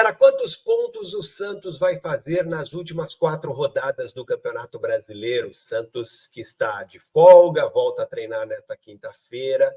galera, quantos pontos o Santos vai fazer nas últimas 4 rodadas do Campeonato Brasileiro? Santos que está de folga, volta a treinar nesta quinta-feira,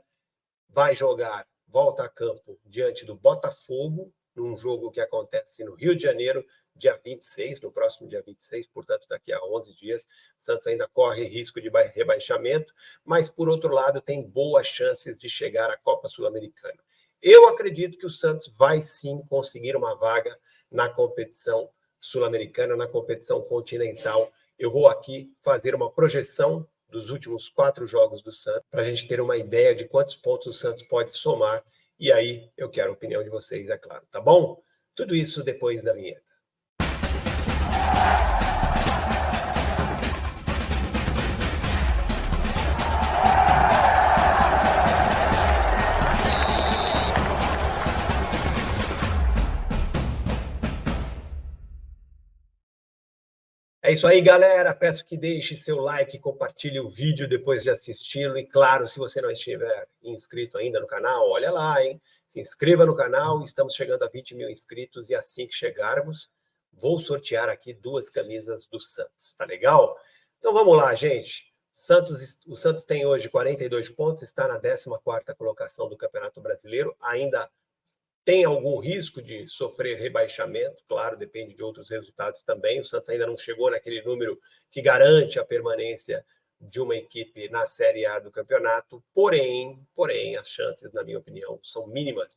vai jogar, volta a campo diante do Botafogo, num jogo que acontece no Rio de Janeiro, dia 26, no próximo dia 26, portanto daqui a 11 dias. Santos ainda corre risco de rebaixamento, mas por outro lado tem boas chances de chegar à Copa Sul-Americana. Eu acredito que o Santos vai sim conseguir uma vaga na competição sul-americana, na competição continental. Eu vou aqui fazer uma projeção dos últimos 4 jogos do Santos, para a gente ter uma ideia de quantos pontos o Santos pode somar. E aí eu quero a opinião de vocês, é claro, tá bom? Tudo isso depois da vinheta. É isso aí, galera. Peço que deixe seu like, compartilhe o vídeo depois de assisti-lo. E claro, se você não estiver inscrito ainda no canal, olha lá, hein? Se inscreva no canal. Estamos chegando a 20 mil inscritos e assim que chegarmos, vou sortear aqui 2 camisas do Santos. Tá legal? Então vamos lá, gente. O Santos tem hoje 42 pontos, está na 14ª colocação do Campeonato Brasileiro. Ainda tem algum risco de sofrer rebaixamento, claro, depende de outros resultados também. O Santos ainda não chegou naquele número que garante a permanência de uma equipe na Série A do campeonato, porém, as chances, na minha opinião, são mínimas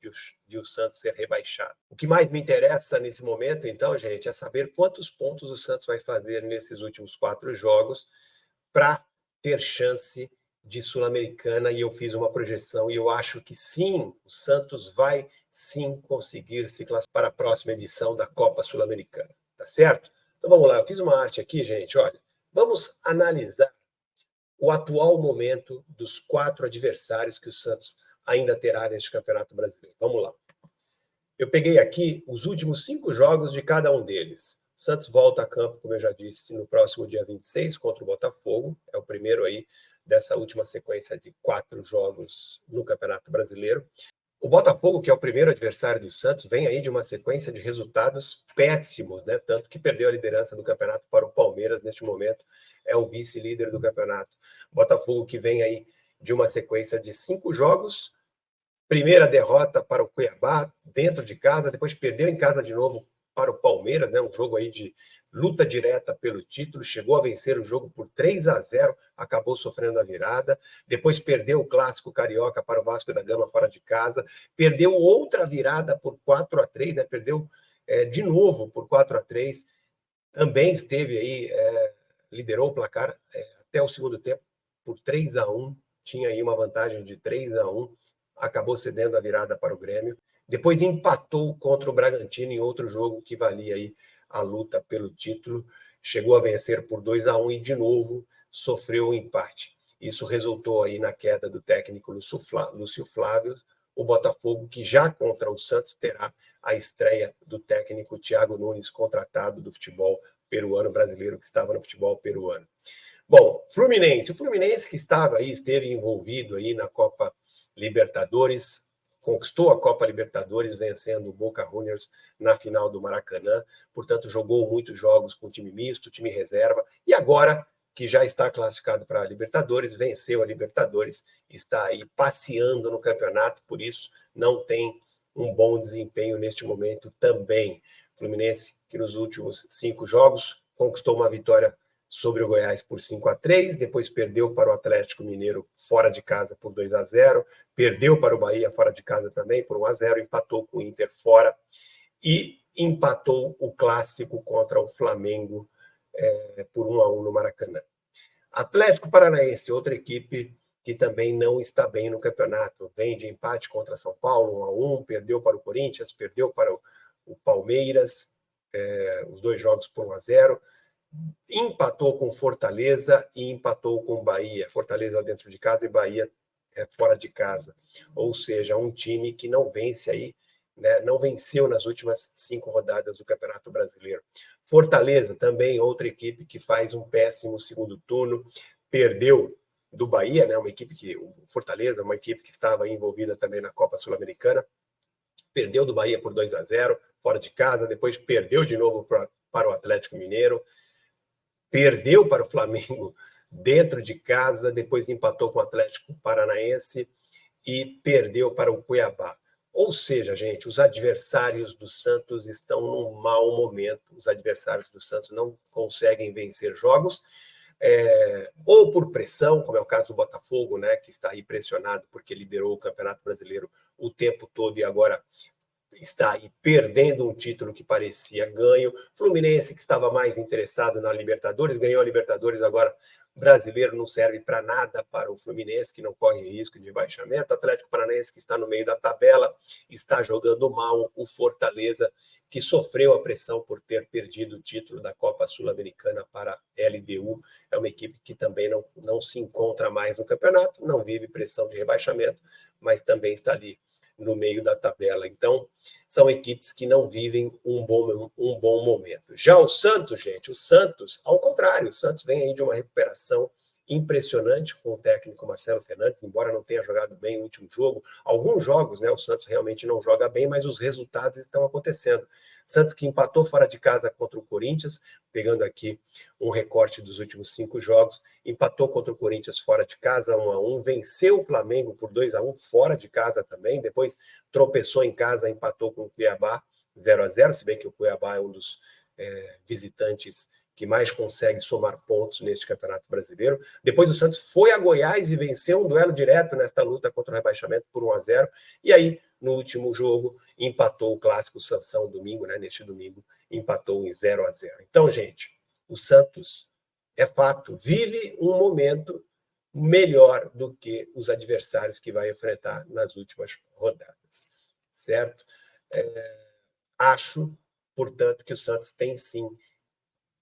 de o Santos ser rebaixado. O que mais me interessa nesse momento, então, gente, é saber quantos pontos o Santos vai fazer nesses últimos 4 jogos para ter chance de Sul-Americana, e eu fiz uma projeção e eu acho que sim, o Santos vai sim conseguir se classificar para a próxima edição da Copa Sul-Americana, tá certo? Então vamos lá, eu fiz uma arte aqui, gente, olha, vamos analisar o atual momento dos 4 adversários que o Santos ainda terá neste Campeonato Brasileiro. Vamos lá. Eu peguei aqui os últimos 5 jogos de cada um deles. O Santos volta a campo, como eu já disse, no próximo dia 26 contra o Botafogo, é o primeiro aí dessa última sequência de 4 jogos no Campeonato Brasileiro. O Botafogo, que é o primeiro adversário do Santos, vem aí de uma sequência de resultados péssimos, né? Tanto que perdeu a liderança do campeonato para o Palmeiras, neste momento é o vice-líder do campeonato. Botafogo que vem aí de uma sequência de 5 jogos, primeira derrota para o Cuiabá, dentro de casa, depois perdeu em casa de novo para o Palmeiras, né? Um jogo aí de luta direta pelo título, chegou a vencer o jogo por 3-0, acabou sofrendo a virada, depois perdeu o clássico carioca para o Vasco da Gama fora de casa, perdeu outra virada por 4-3, né? Perdeu de novo por 4-3, também esteve aí, liderou o placar até o segundo tempo por 3-1, tinha aí uma vantagem de 3-1, acabou cedendo a virada para o Grêmio, depois empatou contra o Bragantino em outro jogo que valia aí a luta pelo título, chegou a vencer por 2-1 e de novo sofreu um empate. Isso resultou aí na queda do técnico Lúcio Flávio, o Botafogo, que já contra o Santos terá a estreia do técnico Thiago Nunes, contratado do futebol peruano, brasileiro que estava no futebol peruano. Bom, Fluminense. O Fluminense que esteve envolvido aí na Copa Libertadores, conquistou a Copa Libertadores, vencendo o Boca Juniors na final do Maracanã. Portanto, jogou muitos jogos com time misto, time reserva. E agora, que já está classificado para a Libertadores, venceu a Libertadores, está aí passeando no campeonato, por isso não tem um bom desempenho neste momento também. Fluminense, que nos últimos 5 jogos conquistou uma vitória sobre o Goiás por 5-3, depois perdeu para o Atlético Mineiro fora de casa por 2-0, perdeu para o Bahia fora de casa também por 1-0, empatou com o Inter fora e empatou o clássico contra o Flamengo por 1-1 no Maracanã. Atlético Paranaense, outra equipe que também não está bem no campeonato, vem de empate contra São Paulo, 1-1, perdeu para o Corinthians, perdeu para o Palmeiras, os 2 jogos por 1-0, empatou com Fortaleza e empatou com Bahia. Fortaleza dentro de casa e Bahia fora de casa. Ou seja, um time que não vence aí, né, não venceu nas últimas 5 rodadas do Campeonato Brasileiro. Fortaleza, também outra equipe que faz um péssimo segundo turno, perdeu do Bahia, né, uma equipe que, o Fortaleza, uma equipe que estava envolvida também na Copa Sul-Americana, perdeu do Bahia por 2-0, fora de casa, depois perdeu de novo para o Atlético Mineiro, perdeu para o Flamengo dentro de casa, depois empatou com o Atlético Paranaense e perdeu para o Cuiabá. Ou seja, gente, os adversários do Santos estão num mau momento. Os adversários do Santos não conseguem vencer jogos, ou por pressão, como é o caso do Botafogo, né, que está aí pressionado porque liderou o Campeonato Brasileiro o tempo todo e agora está aí perdendo um título que parecia ganho. Fluminense, que estava mais interessado na Libertadores, ganhou a Libertadores, agora o brasileiro não serve para nada para o Fluminense, que não corre risco de rebaixamento. Atlético Paranaense, que está no meio da tabela, está jogando mal. O Fortaleza, que sofreu a pressão por ter perdido o título da Copa Sul-Americana para a LDU, é uma equipe que também não se encontra mais no campeonato, não vive pressão de rebaixamento, mas também está ali no meio da tabela. Então, são equipes que não vivem um bom momento. Já o Santos, gente, o Santos, ao contrário, o Santos vem aí de uma recuperação impressionante com o técnico Marcelo Fernandes, embora não tenha jogado bem no último jogo. Alguns jogos, né, o Santos realmente não joga bem, mas os resultados estão acontecendo. Santos que empatou fora de casa contra o Corinthians, pegando aqui um recorte dos últimos 5 jogos, empatou contra o Corinthians fora de casa, 1-1, venceu o Flamengo por 2-1 fora de casa também, depois tropeçou em casa, empatou com o Cuiabá 0-0, se bem que o Cuiabá é um dos visitantes que mais consegue somar pontos neste Campeonato Brasileiro. Depois o Santos foi a Goiás e venceu um duelo direto nesta luta contra o rebaixamento por 1-0. E aí, no último jogo, empatou o clássico Sansão domingo, né? Neste domingo, empatou em 0-0. Então, gente, o Santos, é fato, vive um momento melhor do que os adversários que vai enfrentar nas últimas rodadas, certo? Acho, portanto, que o Santos tem sim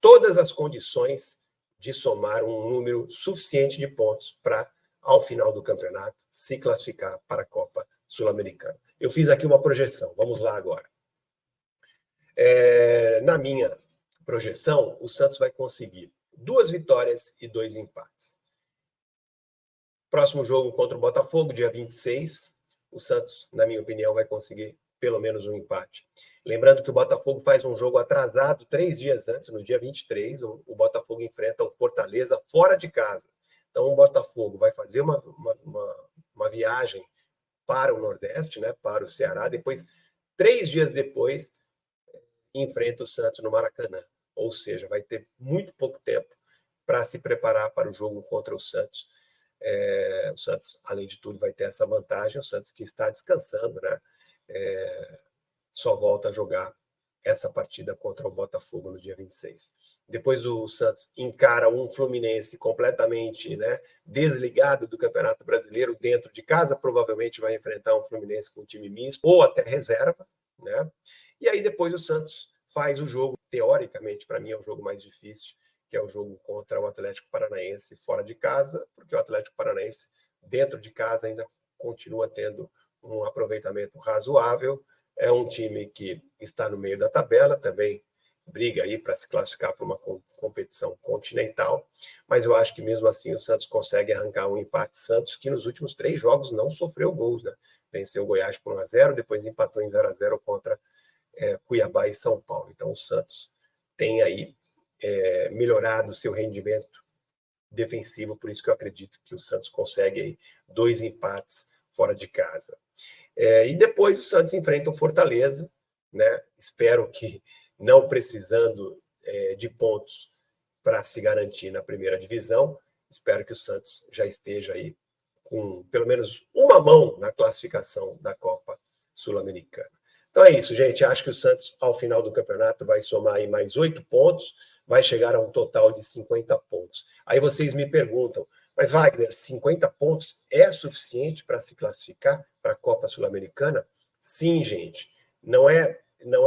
todas as condições de somar um número suficiente de pontos para, ao final do campeonato, se classificar para a Copa Sul-Americana. Eu fiz aqui uma projeção, vamos lá agora. Na minha projeção, o Santos vai conseguir 2 vitórias e 2 empates. Próximo jogo contra o Botafogo, dia 26, o Santos, na minha opinião, vai conseguir pelo menos um empate. Lembrando que o Botafogo faz um jogo atrasado 3 dias antes, no dia 23, o Botafogo enfrenta o Fortaleza fora de casa. Então, o Botafogo vai fazer uma viagem para o Nordeste, né, para o Ceará, depois, 3 dias depois, enfrenta o Santos no Maracanã. Ou seja, vai ter muito pouco tempo para se preparar para o jogo contra o Santos. O Santos, além de tudo, vai ter essa vantagem, o Santos que está descansando, né? Só volta a jogar essa partida contra o Botafogo no dia 26. Depois o Santos encara um Fluminense completamente, né, desligado do Campeonato Brasileiro dentro de casa, provavelmente vai enfrentar um Fluminense com um time misto ou até reserva, né? E aí depois o Santos faz o jogo, teoricamente, para mim é o jogo mais difícil, que é o jogo contra o Atlético Paranaense fora de casa, porque o Atlético Paranaense dentro de casa ainda continua tendo um aproveitamento razoável. É um time que está no meio da tabela, também briga aí para se classificar para uma competição continental, mas eu acho que mesmo assim o Santos consegue arrancar um empate. Santos que nos últimos 3 jogos não sofreu gols, né? Venceu o Goiás por 1-0, depois empatou em 0-0 contra Cuiabá e São Paulo. Então o Santos tem aí melhorado o seu rendimento defensivo, por isso que eu acredito que o Santos consegue aí 2 empates fora de casa. E depois o Santos enfrenta o Fortaleza, né? Espero que não precisando de pontos para se garantir na primeira divisão. Espero que o Santos já esteja aí com pelo menos uma mão na classificação da Copa Sul-Americana. Então é isso, gente. Acho que o Santos, ao final do campeonato, vai somar aí mais 8 pontos, vai chegar a um total de 50 pontos. Aí vocês me perguntam, mas Wagner, 50 pontos é suficiente para se classificar para a Copa Sul-Americana? Sim, gente. Não é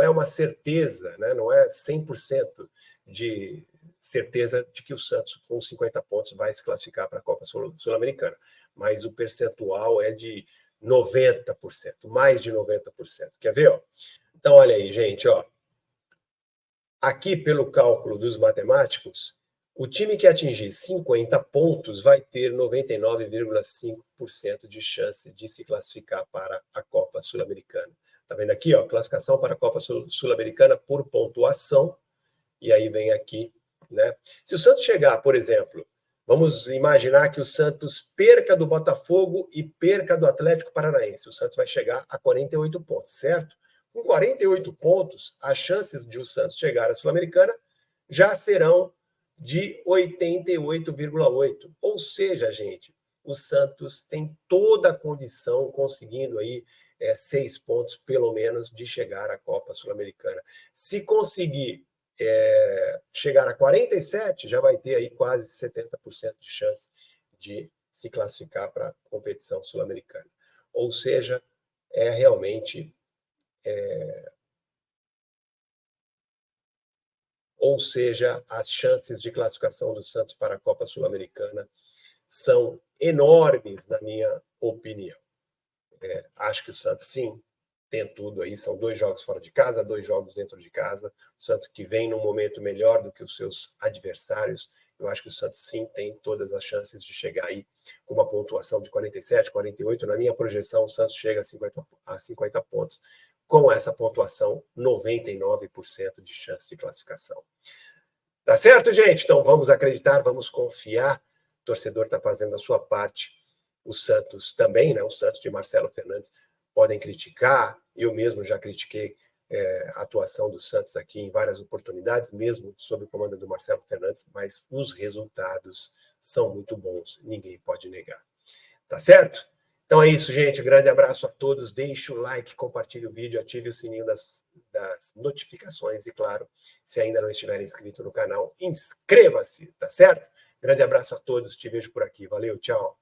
uma certeza, né? Não é 100% de certeza de que o Santos, com 50 pontos, vai se classificar para a Copa Sul-Americana. Mas o percentual é de 90%, mais de 90%. Quer ver? Ó? Então, olha aí, gente. Ó. Aqui, pelo cálculo dos matemáticos, o time que atingir 50 pontos vai ter 99,5% de chance de se classificar para a Copa Sul-Americana. Tá vendo aqui, ó, classificação para a Copa Sul-Americana por pontuação, e aí vem aqui, né? Se o Santos chegar, por exemplo, vamos imaginar que o Santos perca do Botafogo e perca do Atlético Paranaense. O Santos vai chegar a 48 pontos, certo? Com 48 pontos, as chances de o Santos chegar à Sul-Americana já serão de 88,8. Ou seja, gente, o Santos tem toda a condição, conseguindo aí 6 pontos, pelo menos, de chegar à Copa Sul-Americana. Se conseguir chegar a 47, já vai ter aí quase 70% de chance de se classificar para a competição sul-americana. Ou seja, realmente... Ou seja, as chances de classificação do Santos para a Copa Sul-Americana são enormes, na minha opinião. Acho que o Santos, sim, tem tudo aí. São 2 jogos fora de casa, 2 jogos dentro de casa. O Santos que vem num momento melhor do que os seus adversários. Eu acho que o Santos, sim, tem todas as chances de chegar aí com uma pontuação de 47, 48. Na minha projeção, o Santos chega a 50 pontos. Com essa pontuação, 99% de chance de classificação. Tá certo, gente? Então vamos acreditar, vamos confiar. O torcedor está fazendo a sua parte. O Santos também, né? O Santos de Marcelo Fernandes podem criticar. Eu mesmo já critiquei a atuação do Santos aqui em várias oportunidades, mesmo sob o comando do Marcelo Fernandes, mas os resultados são muito bons, ninguém pode negar. Tá certo? Então é isso, gente. Grande abraço a todos. Deixe o like, compartilhe o vídeo, ative o sininho das notificações e, claro, se ainda não estiver inscrito no canal, inscreva-se, tá certo? Grande abraço a todos. Te vejo por aqui. Valeu, tchau.